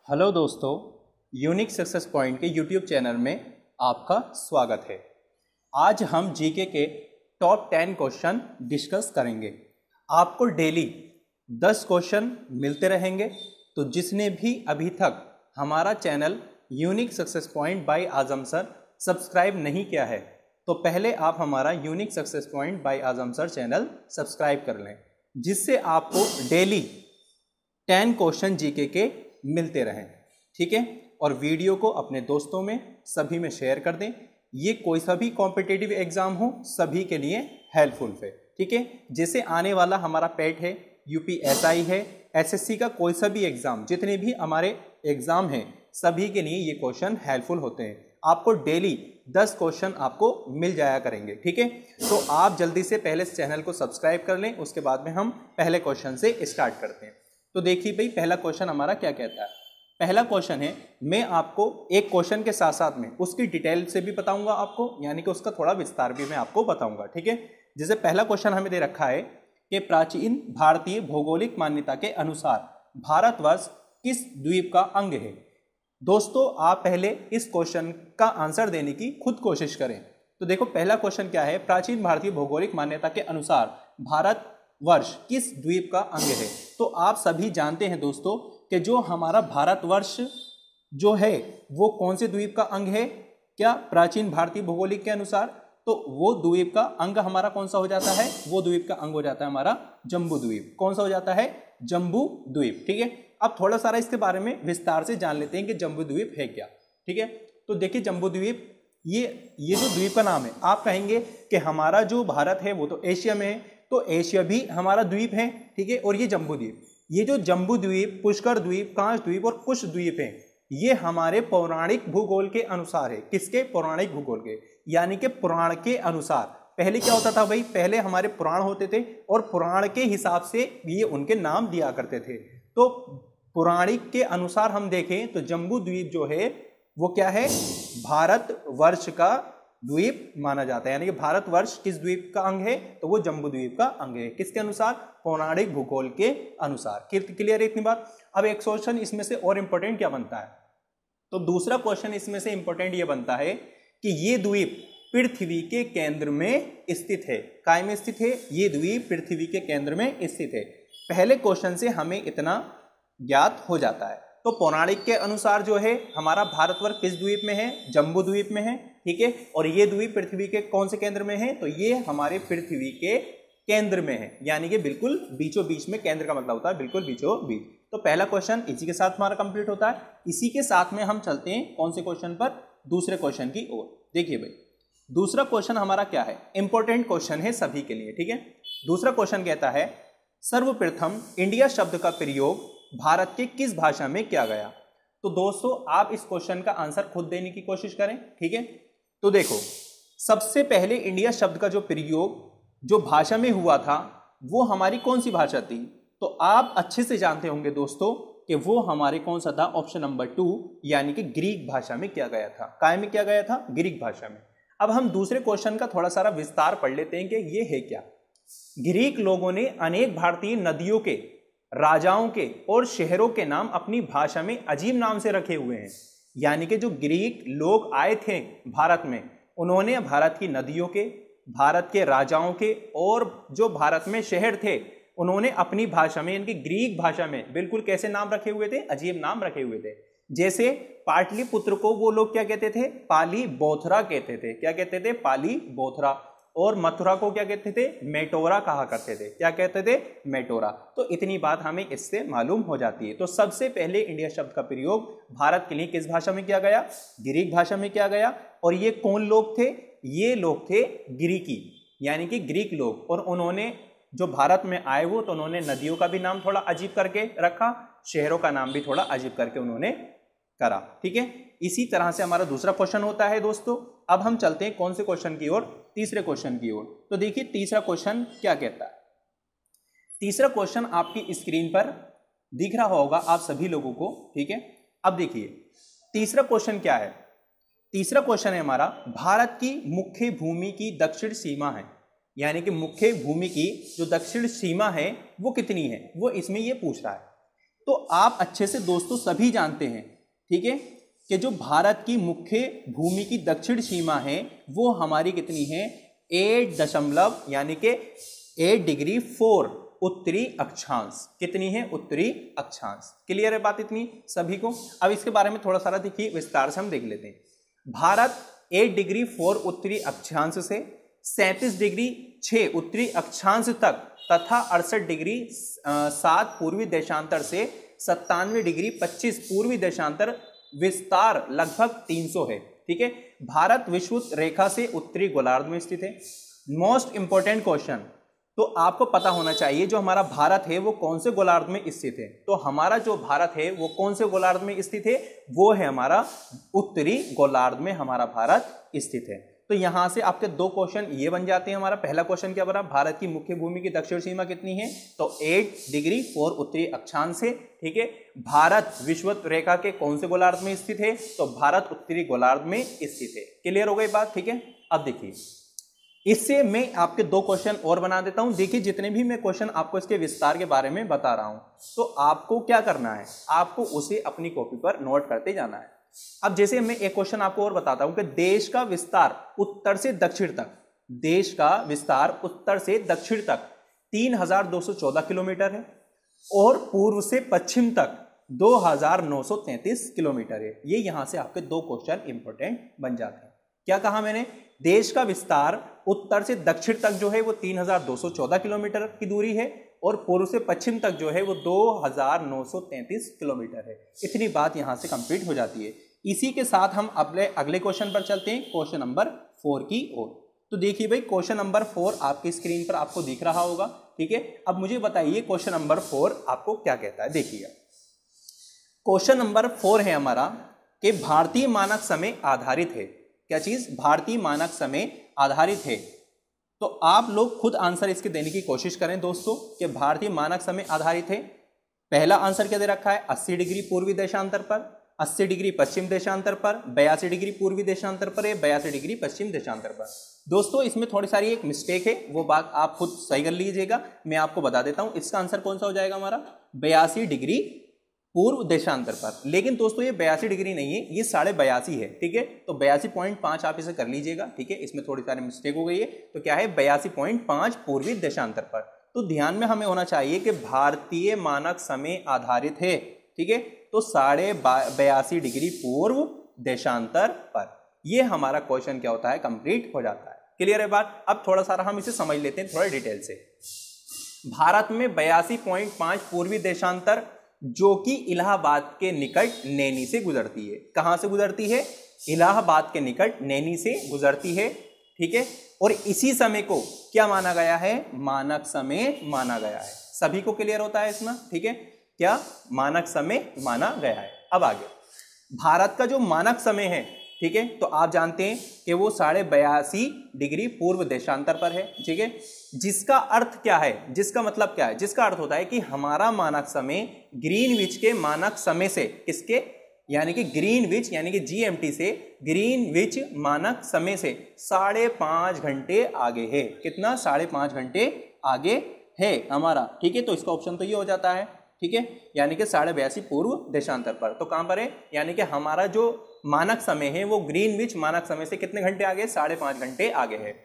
Hello दोस्तों, unique success point के YouTube channel में आपका स्वागत है। आज हम जीके के टॉप 10 क्वेश्चन डिस्कस करेंगे। आपको डेली 10 क्वेश्चन मिलते रहेंगे। तो जिसने भी अभी तक हमारा channel unique success point by Azam sir subscribe नहीं किया है तो पहले आप हमारा unique success point by Azam sir channel subscribe कर लें, जिससे आपको डेली 10 क्वेश्चन जीके के मिलते रहें। ठीक है, और वीडियो को अपने दोस्तों में सभी में शेयर कर दें। ये कोई सा भी कॉम्पिटिटिव एग्जाम हो सभी के लिए हेल्पफुल है। ठीक है, जैसे आने वाला हमारा पेट है, यूपीएसआई है, एसएससी का कोई सा भी एग्जाम, जितने भी हमारे एग्जाम हैं सभी के लिए ये क्वेश्चन हेल्पफुल होते हैं। आपको डेली 10 क्वेश्चन आपको मिल जाया करेंगे। ठीक है, तो आप जल्दी से पहले इस चैनल को सब्सक्राइब कर लें, उसके बाद में हम पहले क्वेश्चन से स्टार्ट करते हैं। तो देखिए भाई, पहला क्वेश्चन हमारा क्या कहता है। पहला क्वेश्चन है, मैं आपको एक क्वेश्चन के साथ साथ में उसकी डिटेल से भी बताऊंगा आपको, यानी कि उसका थोड़ा विस्तार भी मैं आपको बताऊंगा। ठीक है, जैसे पहला क्वेश्चन हमें दे रखा है कि प्राचीन भारतीय भौगोलिक मान्यता के अनुसार भारतवर्ष किस द्वीप का अंग है। दोस्तों, आप पहले इस क्वेश्चन का आंसर देने की खुद कोशिश करें। तो देखो, पहला क्वेश्चन क्या है, प्राचीन भारतीय भौगोलिक मान्यता के अनुसार भारत वर्ष किस द्वीप का अंग है। तो आप सभी जानते हैं दोस्तों कि जो हमारा भारतवर्ष जो है वो कौन से द्वीप का अंग है। क्या प्राचीन भारतीय भौगोलिक के अनुसार तो वो द्वीप का अंग हमारा कौन सा हो जाता है, वो द्वीप का अंग हो जाता है हमारा जम्बू द्वीप। कौन सा हो जाता है, जम्बू द्वीप। ठीक है, अब थोड़ा सारा इसके बारे में विस्तार से जान लेते हैं कि जम्बू द्वीप है क्या। ठीक है, तो देखिए जम्बू द्वीप ये जो द्वीप का नाम है, आप कहेंगे कि हमारा जो भारत है वो तो एशिया में है, तो एशिया भी हमारा द्वीप है। ठीक है, और ये जम्बू द्वीप, ये जो जम्बू द्वीप, पुष्कर द्वीप, कांच द्वीप और कुश द्वीप हैं, ये हमारे पौराणिक भूगोल के अनुसार है। किसके, पौराणिक भूगोल के, यानी कि पुराण के अनुसार। पहले क्या होता था भाई, पहले हमारे पुराण होते थे और पुराण के हिसाब से ये उनके नाम दिया करते थे। तो पौराणिक के अनुसार हम देखें तो जम्बू द्वीप जो है वो क्या है, भारत वर्ष का द्वीप माना जाता है। यानी कि भारतवर्ष किस द्वीप का अंग है, तो वो जम्बू द्वीप का अंग है। किसके अनुसार, पौराणिक भूगोल के अनुसार। क्लियर है इतनी बात। अब एक क्वेश्चन इसमें से और इंपॉर्टेंट क्या बनता है, तो दूसरा क्वेश्चन इसमें से इंपॉर्टेंट ये बनता है कि ये द्वीप पृथ्वी के केंद्र में स्थित है। काय में स्थित है, ये द्वीप पृथ्वी के केंद्र में स्थित है। पहले क्वेश्चन से हमें इतना ज्ञात हो जाता है। तो पौराणिक के अनुसार जो है हमारा भारतवर्ष किस द्वीप में है, जम्बू द्वीप में है। ठीक है, और ये द्वीप पृथ्वी के कौन से केंद्र में है, तो ये हमारे पृथ्वी के केंद्र में है, यानी कि बिल्कुल बीचों बीच में। केंद्र का मतलब होता है बिल्कुल बीचों बीच। तो पहला क्वेश्चन इसी के साथ हमारा कंप्लीट होता है। इसी के साथ में हम चलते हैं कौन से क्वेश्चन पर, दूसरे क्वेश्चन की ओर। देखिए भाई, दूसरा क्वेश्चन हमारा क्या है, इंपॉर्टेंट क्वेश्चन है सभी के लिए। ठीक है, दूसरा क्वेश्चन कहता है, सर्वप्रथम इंडिया शब्द का प्रयोग भारत के किस भाषा में किया गया। तो दोस्तों, आप इस क्वेश्चन का आंसर खुद देने की कोशिश करें। ठीक है, तो देखो, सबसे पहले इंडिया शब्द का जो प्रयोग जो भाषा में हुआ था वो हमारी कौन सी भाषा थी, तो आप अच्छे से जानते होंगे दोस्तों कि वो हमारे कौन सा था, ऑप्शन नंबर 2, यानी कि ग्रीक भाषा में किया गया था। काय में किया गया था, ग्रीक भाषा में। अब हम दूसरे क्वेश्चन का थोड़ा सारा विस्तार पढ़ लेते हैं कि ये है क्या। ग्रीक लोगों ने अनेक भारतीय नदियों के, राजाओं के और शहरों के नाम अपनी भाषा में अजीब नाम से रखे हुए हैं। यानी कि जो ग्रीक लोग आए थे भारत में, उन्होंने भारत की नदियों के, भारत के राजाओं के और जो भारत में शहर थे, उन्होंने अपनी भाषा में, इनकी ग्रीक भाषा में बिल्कुल कैसे नाम रखे हुए थे, अजीब नाम रखे हुए थे। जैसे पाटलिपुत्र को वो लोग क्या कहते थे, पाली बोथरा कहते थे। क्या कहते थे, पाली बोथरा। और मथुरा को क्या कहते थे, मेटोरा कहा करते थे। क्या कहते थे, मेटोरा। तो इतनी बात हमें इससे मालूम हो जाती है। तो सबसे पहले इंडिया शब्द का प्रयोग भारत के लिए किस भाषा में किया गया, ग्रीक भाषा में किया गया। और ये कौन लोग थे, ये लोग थे ग्रीकी, यानी कि ग्रीक लोग। और उन्होंने जो भारत में आए वो, तो उन्होंने नदियों का भी नाम थोड़ा अजीब करके रखा, शहरों का नाम भी थोड़ा अजीब करके उन्होंने करा। ठीक है, इसी तरह से हमारा दूसरा क्वेश्चन होता है दोस्तों। अब हम चलते हैं कौन से क्वेश्चन की ओर, तीसरे क्वेश्चन की ओर। तो देखिए तीसरा क्वेश्चन क्या कहता है। तीसरा क्वेश्चन आपकी स्क्रीन पर दिख रहा होगा आप सभी लोगों को। ठीक है, अब देखिए तीसरा क्वेश्चन क्या है। तीसरा क्वेश्चन है हमारा, भारत की मुख्य भूमि की दक्षिण सीमा है, यानी कि मुख्य भूमि की जो दक्षिण सीमा है वो कितनी है, वो इसमें ये पूछ रहा है। तो आप अच्छे से दोस्तों सभी जानते हैं, ठीक है, कि जो भारत की मुख्य भूमि की दक्षिण सीमा है वो हमारी कितनी है, 8 डिग्री 4 उत्तरी अक्षांश। कितनी है, उत्तरी अक्षांश। क्लियर है बात इतनी सभी को। अब इसके बारे में थोड़ा सारा देखिए विस्तार से हम देख लेते हैं। भारत 8 डिग्री 4 उत्तरी अक्षांश से 37 डिग्री 6 उत्तरी अक्षांश तक तथा 68 डिग्री 7 पूर्वी देशांतर से 97 डिग्री 25 पूर्वी देशांतर विस्तार लगभग 300 है। ठीक है, भारत विषुवत रेखा से उत्तरी गोलार्ध में स्थित है। मोस्ट इंपोर्टेंट क्वेश्चन, तो आपको पता होना चाहिए जो हमारा भारत है वो कौन से गोलार्ध में स्थित है। तो हमारा जो भारत है वो कौन से गोलार्ध में स्थित है, वो है हमारा उत्तरी गोलार्ध में हमारा भारत स्थित है। तो यहां से आपके दो क्वेश्चन ये बन जाते हैं। हमारा पहला क्वेश्चन क्या बना, भारत की मुख्य भूमि की दक्षिण सीमा कितनी है, तो 8 डिग्री 4 उत्तरी अक्षांश है। ठीक है, भारत विषुवत रेखा के कौन से गोलार्ध में स्थित है, तो भारत उत्तरी गोलार्ध में स्थित है। क्लियर हो गई बात। ठीक है, अब देखिए इससे मैं आपके दो क्वेश्चन और बना देता हूं। देखिए जितने भी मैं क्वेश्चन आपको इसके विस्तार के बारे में बता रहा हूं, तो आपको क्या करना है, आपको उसे अपनी कॉपी पर नोट करते जाना है। अब जैसे मैं एक क्वेश्चन आपको और बताता हूं कि देश का विस्तार उत्तर से दक्षिण तक, देश का विस्तार उत्तर से दक्षिण तक 3214 किलोमीटर है और पूर्व से पश्चिम तक 2933 किलोमीटर है। ये यहां से आपके दो क्वेश्चन इंपॉर्टेंट बन जाते हैं। क्या कहा मैंने, देश का विस्तार उत्तर से दक्षिण तक जो है वो 3214 किलोमीटर की दूरी है और पूर्व से पश्चिम तक जो है वो 2933 किलोमीटर है। इतनी बात यहां से कंप्लीट हो जाती है। इसी के साथ हम अगले क्वेश्चन पर चलते हैं, क्वेश्चन नंबर 4 की ओर। तो देखिए भाई क्वेश्चन नंबर 4 आपकी स्क्रीन पर आपको दिख रहा होगा। ठीक है, अब मुझे बताइए क्वेश्चन नंबर 4 आपको क्या कहता है। देखिए क्वेश्चन नंबर 4 है हमारा कि भारतीय मानक समय आधारित है। क्या चीज, भारतीय मानक समय आधारित है। तो आप लोग खुद आंसर इसके देने की कोशिश करें दोस्तों कि भारतीय मानक समय आधारित है। पहला आंसर क्या दे रखा है, 80 डिग्री पूर्वी देशांतर पर, 80 डिग्री पश्चिम देशांतर पर, 82 डिग्री पूर्वी देशांतर पर, 82 डिग्री पश्चिम देशांतर पर। दोस्तों इसमें थोड़ी सारी एक मिस्टेक है, वो बात आप खुद सही कर लीजिएगा। मैं आपको बता देता हूं इसका आंसर कौन सा हो जाएगा हमारा, 82 डिग्री पूर्व देशांतर पर। लेकिन दोस्तों ये 82 डिग्री नहीं है, ये 82.5 है। ठीक है, तो 82.5 आप इसे कर लीजिएगा। ठीक है, इसमें थोड़ी सारी मिस्टेक हो गई है। तो क्या है, 82.5 पूर्वी देशांतर पर। तो ध्यान में हमें होना चाहिए कि भारतीय मानक समय आधारित है। ठीक है, तो 82.5 डिग्री पूर्व देशांतर पर। यह हमारा क्वेश्चन क्या होता है, कंप्लीट हो जाता है। क्लियर है बात। अब थोड़ा सारा हम इसे समझ लेते हैं थोड़ा डिटेल से। भारत में 82.5 पूर्वी देशांतर जो कि इलाहाबाद के निकट नैनी से गुजरती है। कहां से गुजरती है, इलाहाबाद के निकट नैनी से गुजरती है। ठीक है, और इसी समय को क्या माना गया है, मानक समय माना गया है। सभी को क्लियर होता है इसमें। ठीक है, क्या मानक समय माना गया है। अब आगे भारत का जो मानक समय है, ठीक है, तो आप जानते हैं कि वो 82.5 डिग्री पूर्व देशांतर पर है। ठीक है, जिसका अर्थ क्या है, जिसका मतलब क्या है, जिसका अर्थ होता है कि हमारा मानक समय ग्रीनविच के मानक समय से, किसके, यानी कि ग्रीनविच यानी कि जीएमटी से, ग्रीनविच मानक समय से 5.5 घंटे आगे है। कितना, 5.5 घंटे आगे है हमारा। ठीक है, तो इसका ऑप्शन तो ये हो जाता है। ठीक है, यानी कि 82.5 पूर्व देशांतर पर। तो कहां पर है, यानी कि हमारा जो मानक समय है वो ग्रीनविच मानक समय से कितने घंटे आगे, 5.5 घंटे आगे है।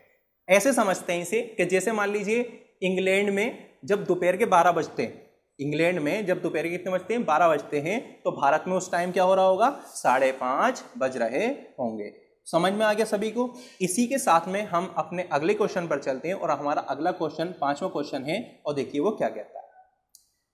ऐसे समझते हैं इसे कि जैसे मान लीजिए इंग्लैंड में जब दोपहर के 12 बजते हैं, इंग्लैंड में जब दोपहर के कितने बजते हैं, 12 बजते हैं, तो भारत में उस टाइम क्या हो रहा होगा, 5:30 बज रहे होंगे। समझ में आ गया सभी को। इसी के साथ में हम अपने अगले क्वेश्चन पर चलते हैं और हमारा अगला क्वेश्चन 5वां क्वेश्चन है और देखिए वो क्या कहता है।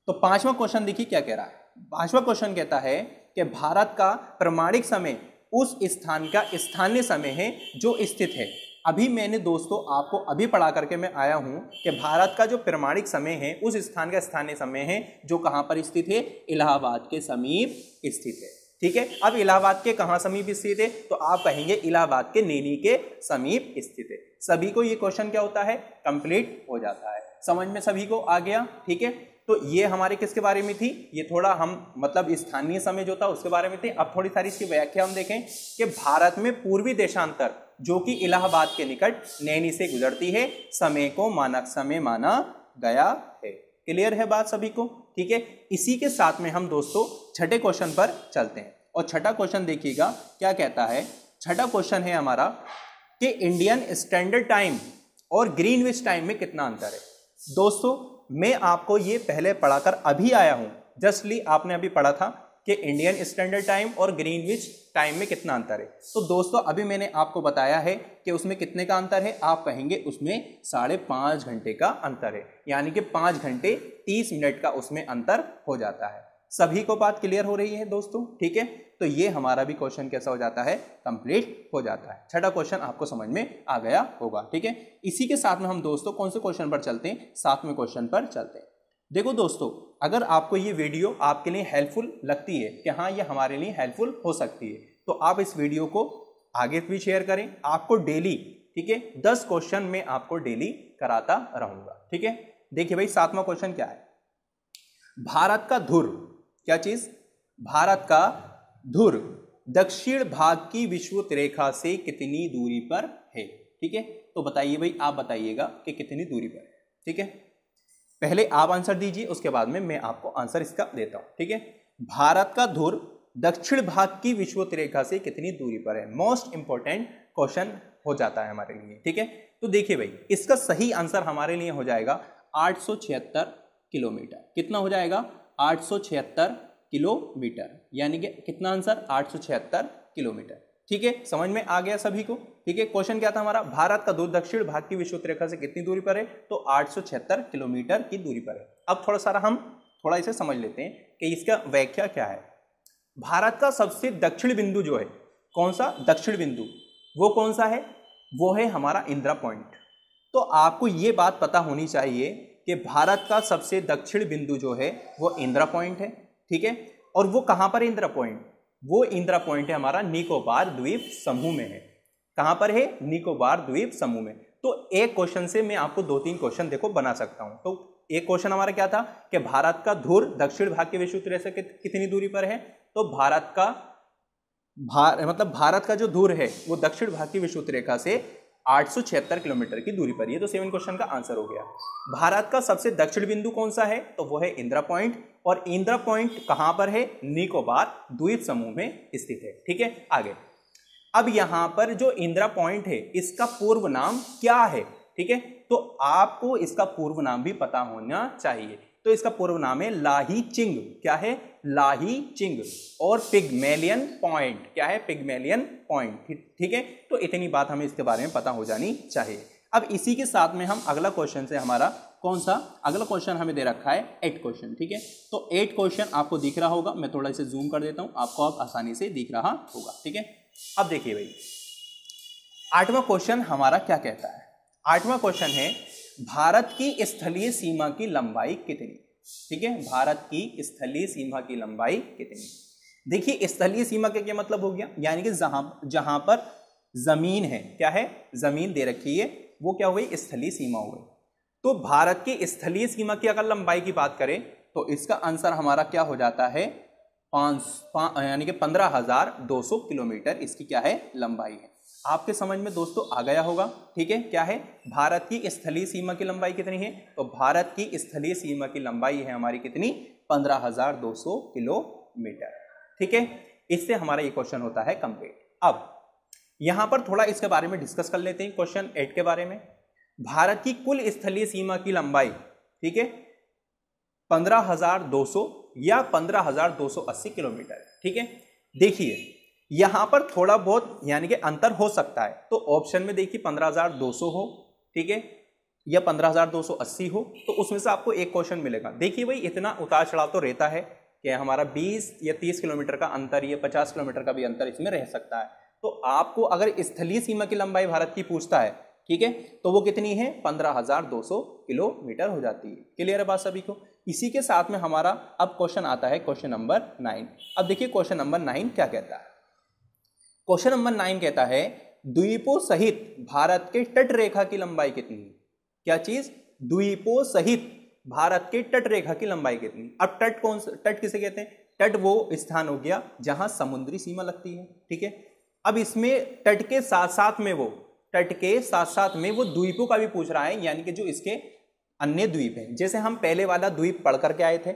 तो 5वां क्वेश्चन देखिए क्या कह रहा है। 5वां क्वेश्चन कहता है कि भारत का प्रमाणिक समय उस स्थान का स्थानीय समय है जो स्थित है। अभी मैंने दोस्तों आपको अभी पढ़ा करके मैं आया हूं कि भारत का जो प्रमाणिक समय है उस स्थान का स्थानीय समय है जो कहां पर स्थित है, इलाहाबाद के समीप स्थित है। ठीक है, अब इलाहाबाद के कहां समीप स्थित है, तो आप कहेंगे इलाहाबाद के नैनी के समीप स्थित है। सभी को ये क्वेश्चन क्या होता है, कंप्लीट हो जाता है। समझ में सभी को आ गया। ठीक है, तो ये हमारे किसके बारे में थी, ये थोड़ा हम मतलब स्थानीय समय जो था उसके बारे में थे। अब थोड़ी सारी इसकी व्याख्या हम देखें कि भारत में पूर्वी देशांतर जो कि इलाहाबाद के निकट नैनी से गुजरती है, समय को मानक समय माना गया है। क्लियर है बात सभी को? ठीक है, इसी के साथ में हम दोस्तों छठे क्वेश्चन पर चलते हैं। और छठा क्वेश्चन देखिएगा क्या कहता है। छठा क्वेश्चन है हमारा कि इंडियन स्टैंडर्ड टाइम और ग्रीनविच टाइम में कितना अंतर है। दोस्तों मैं आपको ये पहले पढ़ाकर अभी आया हूं, जस्टली आपने अभी पढ़ा था कि इंडियन स्टैंडर्ड टाइम और ग्रीनविच टाइम में कितना अंतर है। तो दोस्तों अभी मैंने आपको बताया है कि उसमें कितने का अंतर है, आप कहेंगे उसमें 5.5 घंटे का अंतर है, यानी कि 5 घंटे 30 मिनट का उसमें अंतर हो जाता है। सभी को बात क्लियर हो रही है दोस्तों? ठीक है, तो ये हमारा भी क्वेश्चन कैसा हो जाता है, कंप्लीट हो जाता है। छठा क्वेश्चन आपको समझ में आ गया होगा। ठीक है, इसी के साथ में हम दोस्तों कौन से क्वेश्चन पर चलते हैं, 7वें क्वेश्चन पर चलते हैं। देखो दोस्तों, अगर आपको ये वीडियो आपके लिए हेल्पफुल लगती है कि हाँ ये हमारे लिए हेल्पफुल हो सकती है, तो आप इस वीडियो को आगे भी शेयर करें। आपको डेली, ठीक है, 10 क्वेश्चन में आपको डेली कराता रहूंगा। ठीक है, देखिए भाई 7वां क्वेश्चन क्या है। भारत का धुर, क्या चीज, भारत का धुर दक्षिण भाग की विषुवत रेखा से कितनी दूरी पर है। ठीक है, तो बताइए भाई, आप बताइएगा कि कितनी दूरी पर है। ठीक है, पहले आप आंसर दीजिए, उसके बाद में मैं आपको आंसर इसका देता हूं। ठीक है, भारत का धुर दक्षिण भाग की विषुवत रेखा से कितनी दूरी पर है, मोस्ट इंपॉर्टेंट क्वेश्चन हो जाता है हमारे लिए। ठीक है, तो देखिए भाई इसका सही आंसर हमारे लिए हो जाएगा 876 किलोमीटर। कितना हो जाएगा, 876 किलोमीटर, यानी कि कितना आंसर, 876 किलोमीटर। ठीक है, समझ में आ गया सभी को? ठीक है, क्वेश्चन क्या था हमारा, भारत का धुर दक्षिण भाग की विषुवत रेखा से कितनी दूरी पर है, तो 876 किलोमीटर की दूरी पर है। अब थोड़ा सारा हम थोड़ा इसे समझ लेते हैं कि इसका व्याख्या क्या है। भारत का सबसे दक्षिण बिंदु जो है, कौन सा दक्षिण बिंदु, वो कौन सा है, वो है हमारा इंदिरा पॉइंट। तो आपको ये बात पता होनी चाहिए कि भारत का सबसे दक्षिण बिंदु जो है वो इंदिरा पॉइंट है। ठीक है, और वो कहां पर है इंदिरा पॉइंट, वो इंदिरा पॉइंट है हमारा निकोबार द्वीप समूह में है। कहां पर है, निकोबार द्वीप समूह में। तो एक क्वेश्चन से मैं आपको 2-3 क्वेश्चन देखो बना सकता हूं। तो एक क्वेश्चन हमारा क्या था कि भारत का धुर दक्षिण भाग की विषुवत रेखा से कितनी दूरी पर है, तो भारत का भारत का जो धुर है वो दक्षिण भाग की विषुवत रेखा से 876 किलोमीटर की दूरी पर। ये तो 7 क्वेश्चन का आंसर हो गया। भारत का सबसे दक्षिण बिंदु कौन सा है, तो वो है इंदिरा पॉइंट, और इंदिरा पॉइंट कहां पर है, निकोबार द्वीप समूह में स्थित है। ठीक है, आगे अब यहां पर जो इंदिरा पॉइंट है इसका पूर्व नाम क्या है। ठीक है, तो आपको इसका पूर्व नाम भी पता होना चाहिए। तो इसका पूर्व नाम है लाही चिंग। क्या है, लाही चिंग, और पिग्मेलियन पॉइंट। क्या है, पिग्मेलियन पॉइंट। ठीक है, तो इतनी बात हमें इसके बारे में पता हो जानी चाहिए। अब इसी के साथ में हम अगला क्वेश्चन से हमारा कौन सा, अगला क्वेश्चन हमें दे रखा है 8 क्वेश्चन। ठीक है, तो 8 क्वेश्चन आपको दिख रहा होगा, मैं थोड़ा इसे जूम कर देता हूं, आपको अब आसानी से दिख रहा होगा। ठीक है, अब देखिए भाई 8वां क्वेश्चन हमारा क्या कहता है। 8वां क्वेश्चन है भारत की स्थलीय सीमा की लंबाई कितनी। ठीक है, भारत की स्थलीय सीमा की लंबाई कितनी। देखिए स्थलीय सीमा का क्या मतलब हो गया, यानी कि जहां पर जमीन है, क्या है, जमीन दे रखी है, वो क्या हो गई, स्थलीय सीमा हो गई। तो भारत की स्थलीय सीमा की अगर लंबाई की बात करें तो इसका आंसर हमारा क्या हो जाता है, यानी कि 15,200 किलोमीटर इसकी क्या है, लंबाई है। आपके समझ में दोस्तों आ गया होगा। ठीक है, क्या है, भारत की स्थलीय सीमा की लंबाई कितनी है, तो भारत की स्थलीय सीमा की लंबाई है हमारी कितनी, 15,200 किलोमीटर। ठीक है, इससे हमारा ये क्वेश्चन होता है कंप्लीट। अब यहां पर थोड़ा इसके बारे में डिस्कस कर लेते हैं, क्वेश्चन 8 के बारे में। भारत की कुल स्थलीय सीमा की लंबाई, ठीक है, 15,200 या 15,280 किलोमीटर। ठीक है, देखिए यहां पर थोड़ा बहुत यानी कि अंतर हो सकता है। तो ऑप्शन में देखिए 15,200 हो, ठीक है, या 15,280 हो, तो उसमें से आपको एक क्वेश्चन मिलेगा। देखिए भाई इतना उतार चढ़ाव तो रहता है कि हमारा 20 या 30 किलोमीटर का अंतर या 50 किलोमीटर का भी अंतर इसमें रह सकता है। तो आपको अगर स्थलीय सीमा की लंबाई भारत की पूछता है, ठीक है, तो वो कितनी है, 15,200 किलोमीटर हो जाती है। क्लियर है बात सभी को। इसी के साथ में हमारा अब क्वेश्चन आता है क्वेश्चन नंबर 9। अब देखिए क्वेश्चन नंबर 9 क्या कहता है। क्वेश्चन नंबर 9 कहता है द्वीपों सहित भारत के तट रेखा की लंबाई कितनी है। क्या चीज, द्वीपों सहित भारत के तट रेखा की लंबाई कितनी। अब तट कौन सा, तट किसे कहते हैं, तट वो स्थान हो गया जहां समुद्री सीमा लगती है। ठीक है, अब इसमें तट के साथ साथ में वो द्वीपों का भी पूछ रहा है, यानी कि जो इसके अन्य द्वीप हैं। जैसे हम पहले वाला द्वीप पढ़ करके आए थे,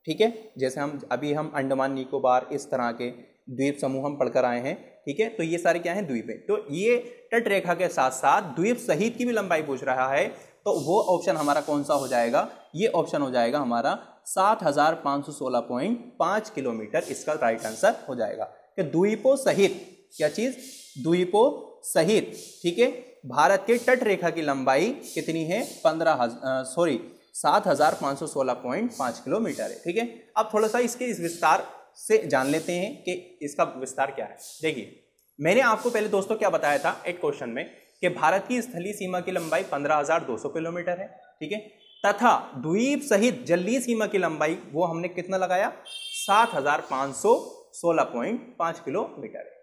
ठीक है, जैसे हम अंडमान निकोबार इस तरह के द्वीप समूह हम पढ़कर आए हैं, ठीक है। तो ये सारे क्या हैं, द्वीप हैं। तो ये तट रेखा के साथ साथ द्वीप सहित की भी लंबाई पूछ रहा है, तो वो ऑप्शन हमारा कौन सा हो जाएगा, ये ऑप्शन हो जाएगा हमारा 7516.5 किलोमीटर, इसका राइट आंसर हो जाएगा। कि द्वीपों सहित, क्या चीज, द्वीपों सहित, ठीक है, भारत के तट रेखा की लंबाई कितनी है, 7516.5 किलोमीटर है, ठीक है। अब थोड़ा सा इसके इस विस्तार से जान लेते हैं कि इसका विस्तार क्या है। देखिए, मैंने आपको पहले दोस्तों क्या बताया था एक क्वेश्चन में कि भारत की स्थलीय सीमा की लंबाई 15,200 किलोमीटर है, ठीक है, तथा द्वीप सहित जलीय सीमा की लंबाई वो हमने कितना लगाया, 7,516.5 किलोमीटर है।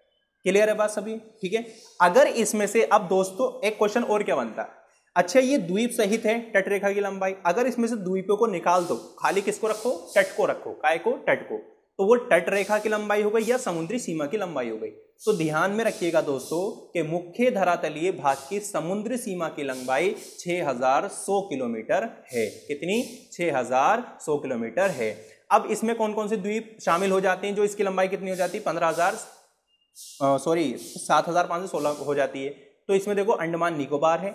क्लियर है बात सभी, ठीक है। अगर इसमें से अब दोस्तों एक क्वेश्चन और क्या बनता है, अच्छा ये द्वीप सहित है तट रेखा की लंबाई, अगर इसमें से द्वीपों को निकाल दो, खाली किसको रखो, तट को रखो, काय को, तट को, तो वो तट रेखा की लंबाई हो गई या समुद्री सीमा की लंबाई हो गई। तो ध्यान में रखिएगा दोस्तों कि मुख्य धरातलीय भाग की समुद्री सीमा की लंबाई 6100 किलोमीटर है। कितनी, 6100 किलोमीटर है। अब इसमें कौन कौन से द्वीप शामिल हो जाते हैं जो इसकी लंबाई कितनी हो जाती है, 7,516 हो जाती है। तो इसमें देखो अंडमान निकोबार है,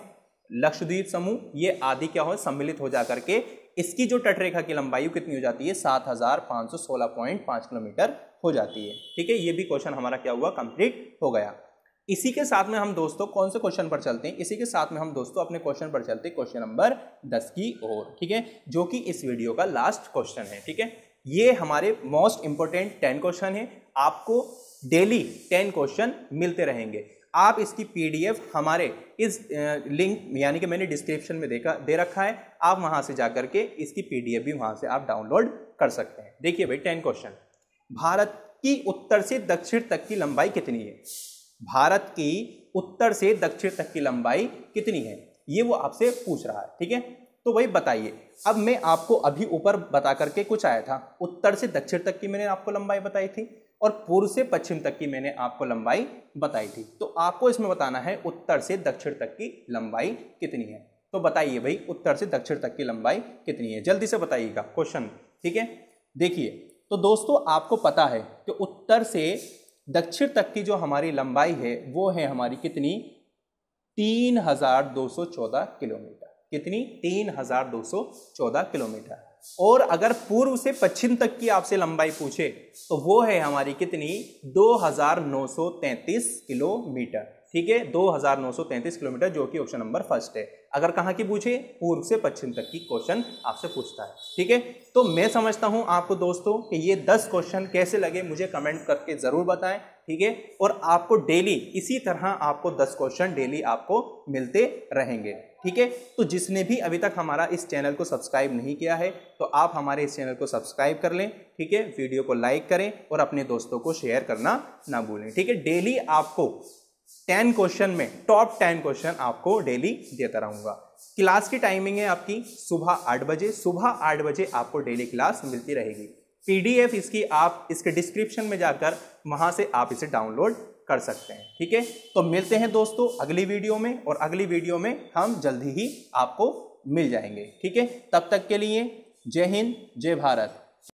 लक्षद्वीप समूह, ये आदि क्या हो, सम्मिलित हो जाकर के इसकी जो तट रेखा की लंबाई कितनी हो जाती है, 7516.5 किलोमीटर हो जाती है, ठीक है। ये भी क्वेश्चन हमारा क्या हुआ, कंप्लीट हो गया। इसी के साथ में हम दोस्तों कौन से क्वेश्चन पर चलते हैं, इसी के साथ में हम दोस्तों अपने क्वेश्चन पर चलते हैं, क्वेश्चन नंबर 10 की ओर, ठीक है, जो कि इस वीडियो का लास्ट क्वेश्चन है, ठीक है। ये हमारे मोस्ट इंपोर्टेंट 10 क्वेश्चन है। आपको डेली 10 क्वेश्चन मिलते रहेंगे। आप इसकी पीडीएफ हमारे इस लिंक यानी कि मैंने डिस्क्रिप्शन में दे रखा है, आप वहां से जाकर के इसकी पीडीएफ भी वहां से आप डाउनलोड कर सकते हैं। देखिए भाई 10 क्वेश्चन, भारत की उत्तर से दक्षिण तक की लंबाई कितनी है, भारत की उत्तर से दक्षिण तक की लंबाई कितनी है, ये वो आपसे पूछ रहा है, ठीक है। तो वही बताइए। अब मैं आपको अभी ऊपर बता करके कुछ आया था, उत्तर से दक्षिण तक की मैंने आपको लंबाई बताई थी और पूर्व से पश्चिम तक की मैंने आपको लंबाई बताई थी। तो आपको इसमें बताना है उत्तर से दक्षिण तक की लंबाई कितनी है। तो बताइए भाई उत्तर से दक्षिण तक की लंबाई कितनी है, जल्दी से बताइएगा क्वेश्चन, ठीक है। देखिए तो दोस्तों आपको पता है कि उत्तर से दक्षिण तक की जो हमारी लंबाई है वो है हमारी कितनी, 3214 किलोमीटर। कितनी, 3214 किलोमीटर। और अगर पूर्व से पश्चिम तक की आपसे लंबाई पूछे तो वो है हमारी कितनी, 2933 किलोमीटर, ठीक है, 2933 किलोमीटर, जो कि ऑप्शन नंबर फर्स्ट है। अगर कहाँ की पूछे, पूर्व से पश्चिम तक की क्वेश्चन आपसे पूछता है, ठीक है। तो मैं समझता हूं आपको दोस्तों कि ये 10 क्वेश्चन कैसे लगे मुझे कमेंट करके जरूर बताएं, ठीक है। और आपको डेली इसी तरह आपको 10 क्वेश्चन डेली आपको मिलते रहेंगे, ठीक है। तो जिसने भी अभी तक हमारा इस चैनल को सब्सक्राइब नहीं किया है तो आप हमारे इस चैनल को सब्सक्राइब कर लें, ठीक है, वीडियो को लाइक करें और अपने दोस्तों को शेयर करना ना भूलें, ठीक है। डेली आपको 10 क्वेश्चन में टॉप 10 क्वेश्चन आपको डेली देता रहूंगा। क्लास की टाइमिंग है आपकी सुबह 8 बजे, सुबह 8 बजे आपको डेली क्लास मिलती रहेगी। पीडीएफ इसकी आप इसके डिस्क्रिप्शन में जाकर वहां से आप इसे डाउनलोड कर सकते हैं, ठीक है। तो मिलते हैं दोस्तों अगली वीडियो में, और अगली वीडियो में हम जल्दी ही आपको मिल जाएंगे, ठीक है। तब तक के लिए जय हिंद, जय भारत।